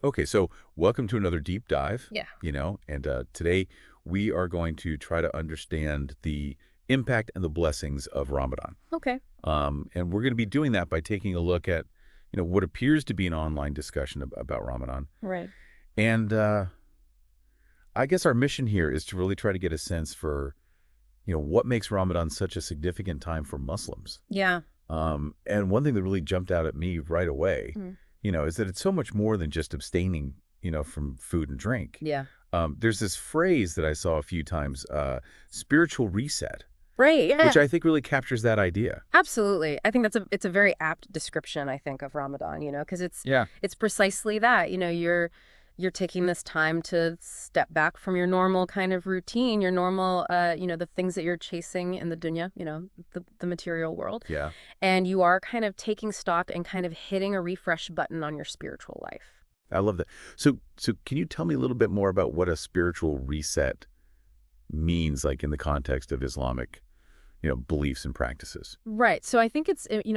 Okay, so welcome to another deep dive, Yeah. and today we are going to try to understand the impact and the blessings of Ramadan. Okay. And we're going to be doing that by taking a look at, what appears to be an online discussion about Ramadan. Right. And I guess our mission here is to really try to get a sense for, what makes Ramadan such a significant time for Muslims. Yeah. And one thing that really jumped out at me right away, Mm. is that it's so much more than just abstaining, from food and drink. Yeah. There's this phrase that I saw a few times, spiritual reset, Right. which Yeah. I think really captures that idea. Absolutely. I think it's a very apt description, I think, of Ramadan, because it's Yeah. it's precisely that. You're taking this time to step back from your normal kind of routine, your normal the things that you're chasing in the dunya, the material world. Yeah. And you are kind of taking stock and kind of hitting a refresh button on your spiritual life. I love that. So can you tell me a little bit more about what a spiritual reset means, like in the context of Islamic, beliefs and practices? Right. So I think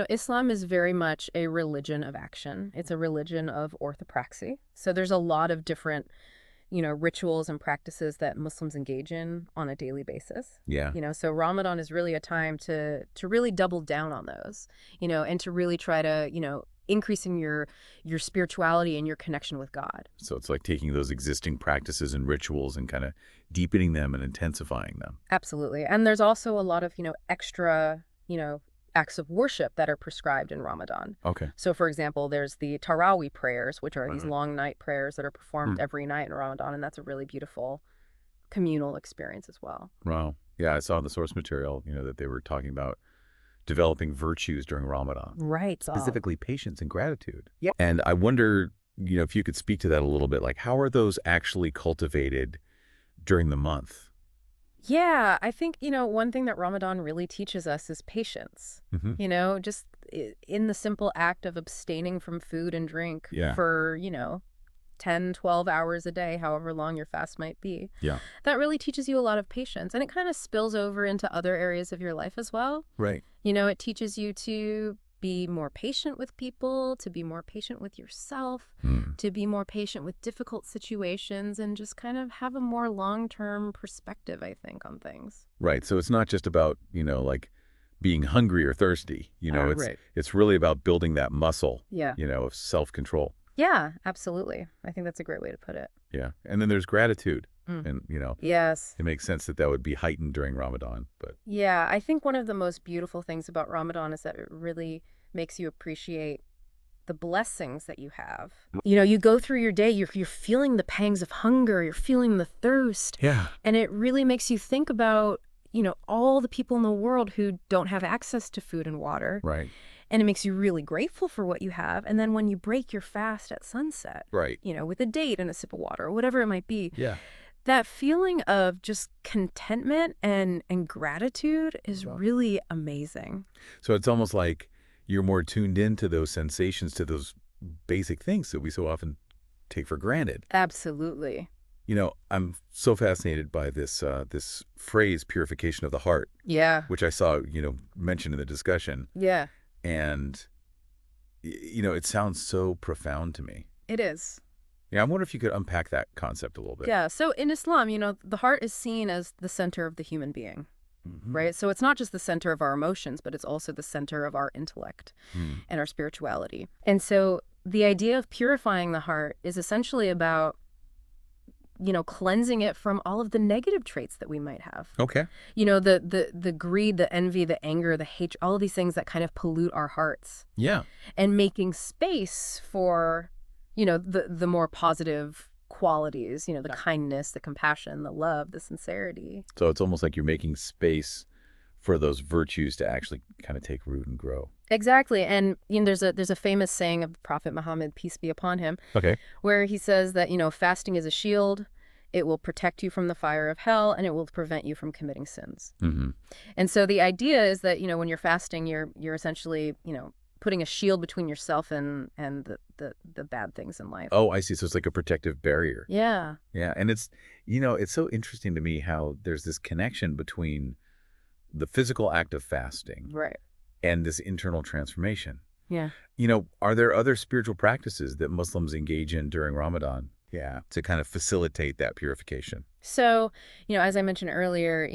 Islam is very much a religion of action. It's a religion of orthopraxy. So there's a lot of different, rituals and practices that Muslims engage in on a daily basis. Yeah. So Ramadan is really a time to really double down on those, and to really try to, increasing your spirituality and your connection with God. So it's like taking those existing practices and rituals and kind of deepening them and intensifying them. Absolutely. And there's also a lot of, extra, acts of worship that are prescribed in Ramadan. Okay. So, for example, there's the Tarawih prayers, which are these Uh-huh. long night prayers that are Hmm. performed every night in Ramadan, and that's a really beautiful communal experience as well. Wow. Yeah, I saw in the source material, that they were talking about developing virtues during Ramadan, Right. specifically patience and gratitude. Yeah. And I wonder, if you could speak to that a little bit, like how are those actually cultivated during the month? Yeah, I think, one thing that Ramadan really teaches us is patience. Hmm. Just in the simple act of abstaining from food and drink Yeah. for, 10, 12 hours a day, however long your fast might be. Yeah. That really teaches you a lot of patience, and it kind of spills over into other areas of your life as well. Right. It teaches you to be more patient with people, to be more patient with yourself, Hmm. to be more patient with difficult situations, and just kind of have a more long-term perspective, I think, on things. Right. So it's not just about, like being hungry or thirsty, it's Right. it's really about building that muscle, Yeah. of self-control. Yeah, absolutely. I think that's a great way to put it. Yeah. And then there's gratitude. Mm. And, Yes. it makes sense that that would be heightened during Ramadan. But Yeah, I think one of the most beautiful things about Ramadan is that it really makes you appreciate the blessings that you have. You go through your day, you're feeling the pangs of hunger, you're feeling the thirst, yeah. and it really makes you think about, all the people in the world who don't have access to food and water. Right. And it makes you really grateful for what you have. And then when you break your fast at sunset, Right. with a date and a sip of water or whatever it might be, Yeah. that feeling of just contentment and gratitude is Wow. really amazing. So it's almost like you're more tuned into those sensations, to those basic things that we so often take for granted. Absolutely. I'm so fascinated by this phrase, purification of the heart, Yeah. which I saw, mentioned in the discussion. Yeah, And, it sounds so profound to me. it is. Yeah, I wonder if you could unpack that concept a little bit. Yeah. So in Islam, the heart is seen as the center of the human being, Mhm. right? So it's not just the center of our emotions, but it's also the center of our intellect Hmm. and our spirituality. And so the idea of purifying the heart is essentially about, cleansing it from all of the negative traits that we might have. Okay. The greed, the envy, the anger, the hatred, all of these things that kind of pollute our hearts, Yeah. and making space for, the more positive qualities, the kindness, the compassion, the love, the sincerity. So it's almost like you're making space for those virtues to actually kind of take root and grow. Exactly. And there's a famous saying of the Prophet Muhammad, peace be upon him, Okay. where he says that, fasting is a shield. It will protect you from the fire of hell, and it will prevent you from committing sins. Mm-hmm. And so the idea is that, when you're fasting, you're essentially, putting a shield between yourself and the bad things in life. Oh, I see. So it's like a protective barrier. Yeah. Yeah. And it's so interesting to me how there's this connection between the physical act of fasting Right. and this internal transformation. Yeah. Are there other spiritual practices that Muslims engage in during Ramadan? Yeah, to kind of facilitate that purification. So, as I mentioned earlier,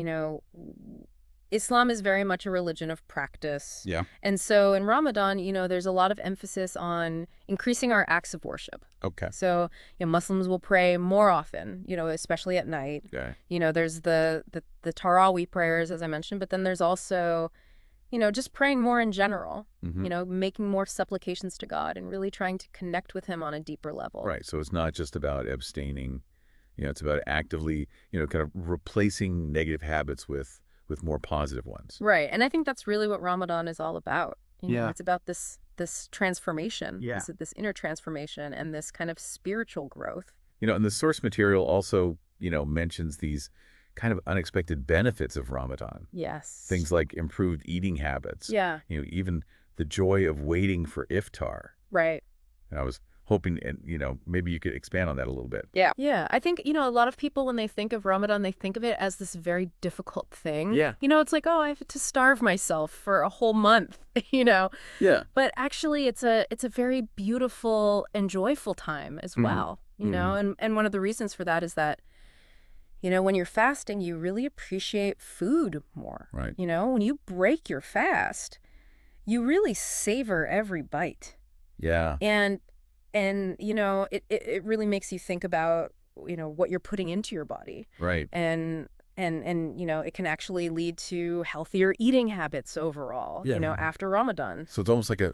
Islam is very much a religion of practice. Yeah. And so in Ramadan, there's a lot of emphasis on increasing our acts of worship. Okay. So, Muslims will pray more often, especially at night. Okay. There's the Taraweeh prayers, as I mentioned, but then there's also, just praying more in general, Hmm. making more supplications to God and really trying to connect with him on a deeper level. Right. So it's not just about abstaining. It's about actively, kind of replacing negative habits with more positive ones. Right. And I think that's really what Ramadan is all about. Yeah. It's about this transformation, Yeah. this inner transformation and this kind of spiritual growth. And the source material also, mentions these kind of unexpected benefits of Ramadan. Yes. Things like improved eating habits. Yeah. Even the joy of waiting for iftar. Right. And I was hoping, and maybe you could expand on that a little bit. Yeah. Yeah. I think, a lot of people, when they think of Ramadan, they think of it as this very difficult thing. Yeah. It's like, oh, I have to starve myself for a whole month, Yeah. But actually, it's a very beautiful and joyful time as well, And one of the reasons for that is that, when you're fasting, you really appreciate food more. Right. When you break your fast, you really savor every bite. Yeah. And it really makes you think about, what you're putting into your body. Right. And it can actually lead to healthier eating habits overall, Yeah. after Ramadan. So it's almost like a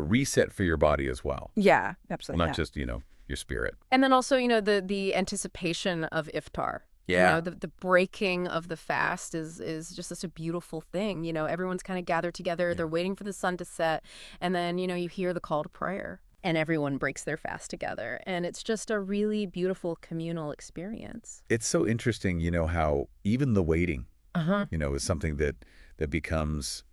reset for your body as well. Yeah, Well, absolutely. not just, your spirit. And then also, the anticipation of iftar. Yeah. The breaking of the fast is just such a beautiful thing. Everyone's kind of gathered together. They're waiting for the sun to set. And then, you hear the call to prayer. And everyone breaks their fast together. And it's just a really beautiful communal experience. It's so interesting, how even the waiting, Uh-huh. is something that becomes,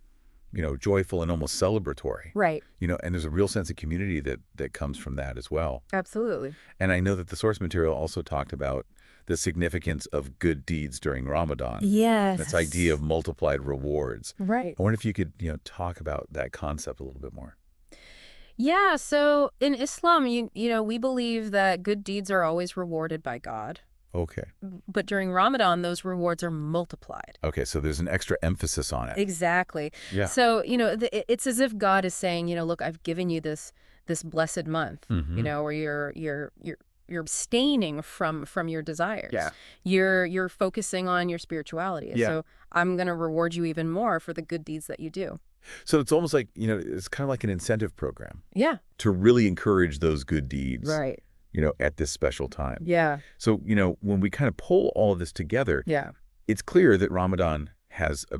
joyful and almost celebratory. Right. And there's a real sense of community that comes from that as well. Absolutely. And I know that the source material also talked about the significance of good deeds during Ramadan. Yes. This idea of multiplied rewards. Right. I wonder if you could, talk about that concept a little bit more. Yeah, so in Islam, we believe that good deeds are always rewarded by God. Okay. But during Ramadan, those rewards are multiplied. Okay, so there's an extra emphasis on it. Exactly. Yeah. So, it's as if God is saying, look, I've given you this blessed month, Mhm. where you're abstaining from your desires. Yeah. You're focusing on your spirituality. Yeah. So I'm going to reward you even more for the good deeds that you do. So it's almost like, it's kind of like an incentive program Yeah. to really encourage those good deeds, Right. at this special time. Yeah. So, when we kind of pull all of this together, Yeah. it's clear that Ramadan has a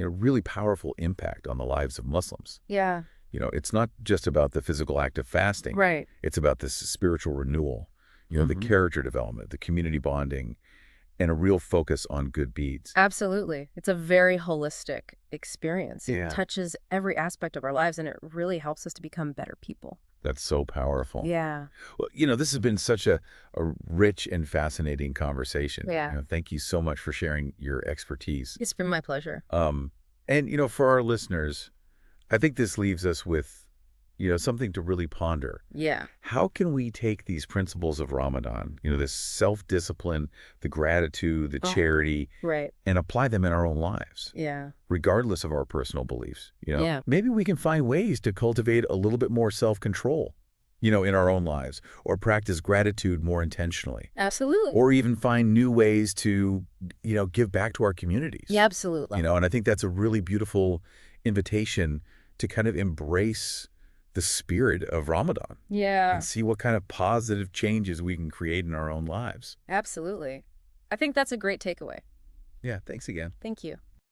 really powerful impact on the lives of Muslims. Yeah. It's not just about the physical act of fasting. Right. It's about this spiritual renewal, the character development, the community bonding, and a real focus on good deeds. Absolutely. It's a very holistic experience. Yeah. It touches every aspect of our lives, and it really helps us to become better people. That's so powerful. Yeah. Well, this has been such a rich and fascinating conversation. Yeah. Thank you so much for sharing your expertise. It's been my pleasure. And, for our listeners, I think this leaves us with, something to really ponder. Yeah. How can we take these principles of Ramadan, this self-discipline, the gratitude, the charity, Right. and apply them in our own lives, Yeah. regardless of our personal beliefs? Yeah. Maybe we can find ways to cultivate a little bit more self-control, in our own lives, or practice gratitude more intentionally, Absolutely. or even find new ways to, give back to our communities. Yeah, absolutely. And I think that's a really beautiful invitation to kind of embrace the spirit of Ramadan Yeah. and see what kind of positive changes we can create in our own lives. Absolutely. I think that's a great takeaway. Yeah, thanks again. Thank you.